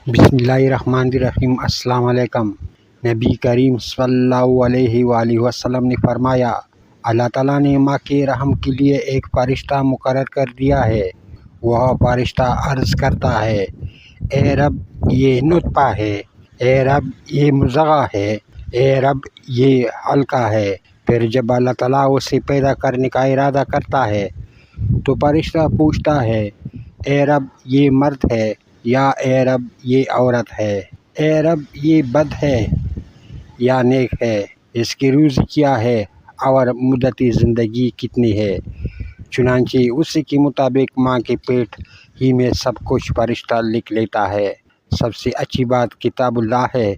بسم اللہ الرحمن الرحیم۔ السلام علیکم۔ نبی کریم صلی اللہ علیہ وآلہ وسلم نے فرمایا، اللہ تعالیٰ نے ماں کے رحم کے لیے ایک فرشتہ مقرر کر دیا ہے۔ وہ فرشتہ عرض کرتا ہے، اے رب یہ نطفہ ہے، اے رب یہ مضغہ ہے، اے رب یہ حلقہ ہے۔ پھر جب اللہ تعالیٰ اسے پیدا کرنے کا ارادہ کرتا ہے تو فرشتہ پوچھتا ہے، اے رب یہ مرد ہے یا اے رب یہ عورت ہے، اے رب یہ بد ہے یا نیک ہے، اس کی روزی کیا ہے اور مدت زندگی کتنی ہے۔ چنانچہ اسی کے مطابق ماں کے پیٹ ہی میں سب کچھ فرشتہ لکھ لیتا ہے۔ سب سے اچھی بات کتاب اللہ ہے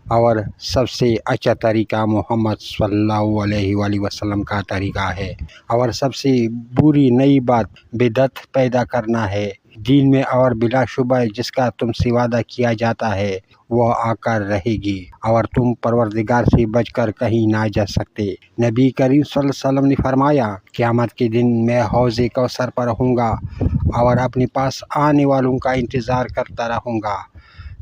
اور سب سے اچھا طریقہ محمد صلی اللہ علیہ وآلہ وسلم کا طریقہ ہے، اور سب سے بری نئی بات بدعت پیدا کرنا ہے دین میں، اور بلا شبہ جس کا تم سے وعدہ کیا جاتا ہے وہ آ کر رہے گی، اور تم پروردگار سے بچ کر کہیں نہ جا سکتے۔ نبی کریم صلی اللہ علیہ وسلم نے فرمایا، قیامت کے دن میں حوض کوثر پر رہوں گا اور اپنے پاس آنے والوں کا انتظار کرتا رہوں گا۔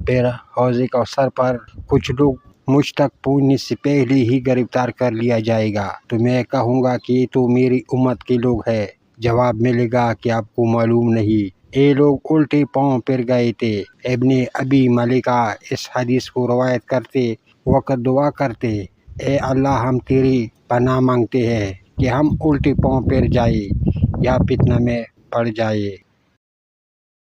پھر حوض کوثر پر کچھ لوگ مجھ تک پہنچنے سے پہلے ہی گرفتار کر لیا جائے گا، تو میں کہوں گا کہ یہ تو میری امت کے لوگ ہیں۔ جواب ملے گا کہ آپ کو معلوم نہیں، یہ لوگ الٹے پاؤں پھر گئے تھے۔ ابن ابی ملیکہ اس حدیث کو روایت کرتے وقت دعا کرتے، اے اللہ ہم تیری پناہ مانگتے ہیں کہ ہم الٹے پاؤں پھر جائیں یا فتنہ میں پڑ جائیں۔